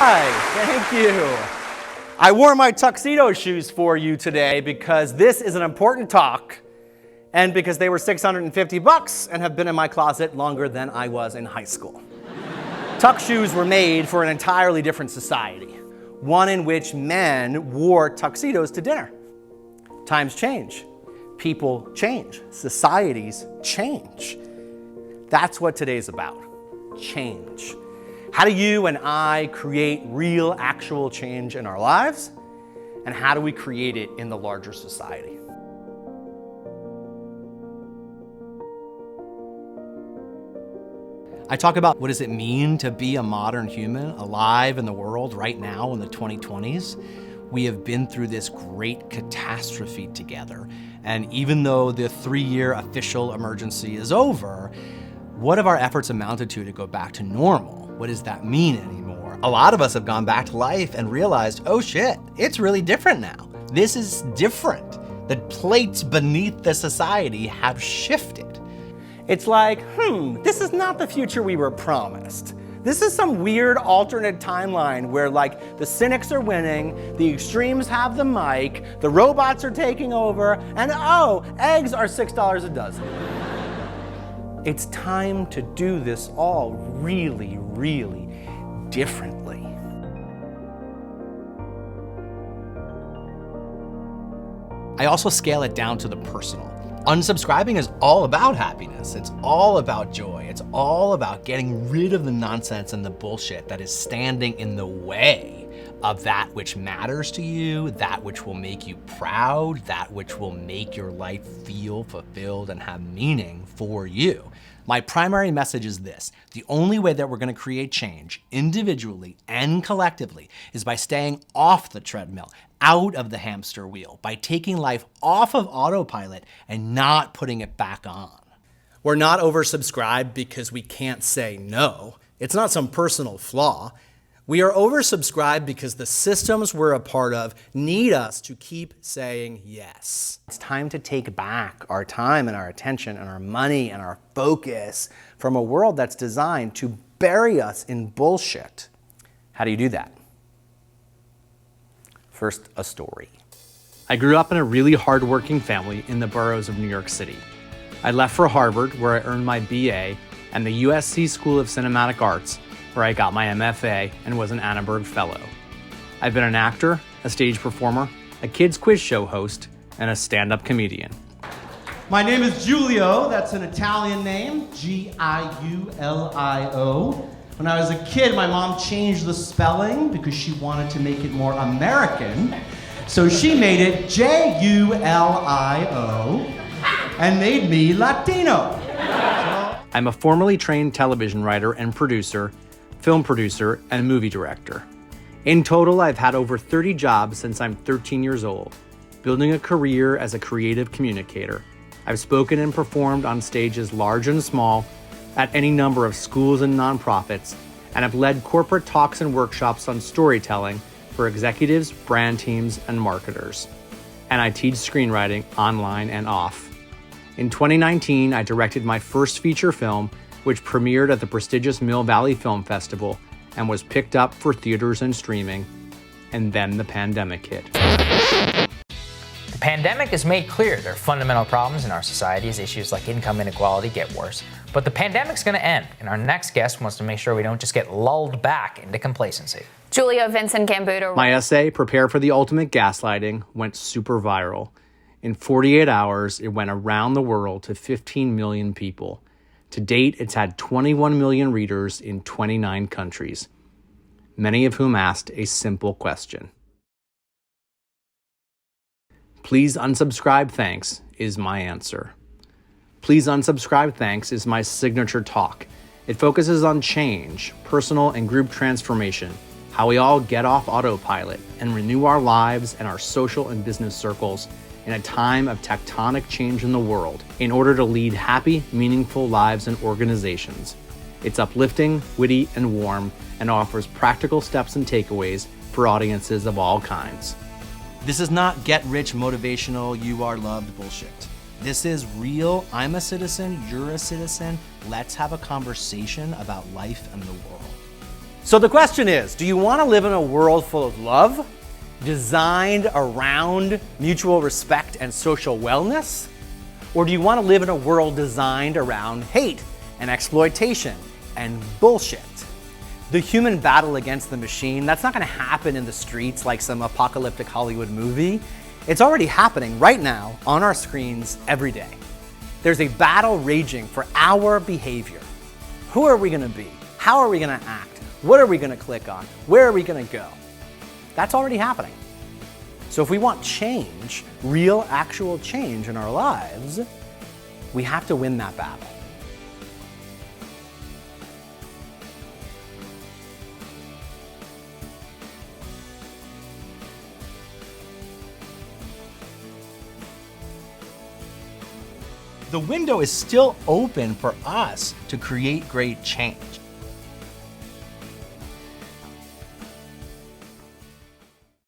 Hi, thank you. I wore my tuxedo shoes for you today because this is an important talk and because they were $650 and have been in my closet longer than I was in high school. Tux shoes were made for an entirely different society, one in which men wore tuxedos to dinner. Times change, people change, societies change. That's what today's about, change. How do you and I create real, actual change in our lives? And how do we create it in the larger society? I talk about what does it mean to be a modern human alive in the world right now in the 2020s. We have been through this great catastrophe together. And even though the 3-year official emergency is over, what have our efforts amounted to go back to normal? What does that mean anymore? A lot of us have gone back to life and realized, oh shit, it's really different now. This is different. The plates beneath the society have shifted. It's like, this is not the future we were promised. This is some weird alternate timeline where like the cynics are winning, the extremes have the mic, the robots are taking over, and oh, eggs are $6 a dozen. It's time to do this all really, really differently. I also scale it down to the personal. Unsubscribing is all about happiness. It's all about joy. It's all about getting rid of the nonsense and the bullshit that is standing in the way of that which matters to you, that which will make you proud, that which will make your life feel fulfilled and have meaning for you. My primary message is this: the only way that we're gonna create change individually and collectively is by staying off the treadmill, out of the hamster wheel, by taking life off of autopilot and not putting it back on. We're not oversubscribed because we can't say no. It's not some personal flaw. We are oversubscribed because the systems we're a part of need us to keep saying yes. It's time to take back our time and our attention and our money and our focus from a world that's designed to bury us in bullshit. How do you do that? First, a story. I grew up in a really hardworking family in the boroughs of New York City. I left for Harvard, where I earned my BA, and the USC School of Cinematic Arts, where I got my MFA and was an Annenberg Fellow. I've been an actor, a stage performer, a kids quiz show host, and a stand-up comedian. My name is Julio. That's an Italian name, G-I-U-L-I-O. When I was a kid, my mom changed the spelling because she wanted to make it more American. So she made it J-U-L-I-O and made me Latino. I'm a formerly trained television writer and producer, film producer, and movie director. In total, I've had over 30 jobs since I'm 13 years old, building a career as a creative communicator. I've spoken and performed on stages large and small, at any number of schools and nonprofits, and have led corporate talks and workshops on storytelling for executives, brand teams, and marketers. And I teach screenwriting online and off. In 2019, I directed my first feature film, which premiered at the prestigious Mill Valley Film Festival and was picked up for theaters and streaming, and then the pandemic hit. The pandemic has made clear there are fundamental problems in our society as issues like income inequality get worse. But the pandemic's going to end, and our next guest wants to make sure we don't just get lulled back into complacency. Julio Vincent Gambuto. My essay, Prepare for the Ultimate Gaslighting, went super viral. In 48 hours, it went around the world to 15 million people. To date, it's had 21 million readers in 29 countries, many of whom asked a simple question. Please unsubscribe, thanks, is my answer. Please unsubscribe, thanks is my signature talk. It focuses on change, personal and group transformation, how we all get off autopilot and renew our lives and our social and business circles in a time of tectonic change in the world in order to lead happy, meaningful lives and organizations. It's uplifting, witty, and warm, and offers practical steps and takeaways for audiences of all kinds. This is not get-rich motivational, you are loved bullshit. This is real, I'm a citizen, you're a citizen, let's have a conversation about life and the world. So the question is, do you want to live in a world full of love, designed around mutual respect and social wellness? Or do you want to live in a world designed around hate and exploitation and bullshit? The human battle against the machine, that's not going to happen in the streets like some apocalyptic Hollywood movie. It's already happening right now on our screens every day. There's a battle raging for our behavior. Who are we going to be? How are we going to act? What are we going to click on? Where are we going to go? That's already happening. So if we want change, real, actual change in our lives, we have to win that battle. The window is still open for us to create great change.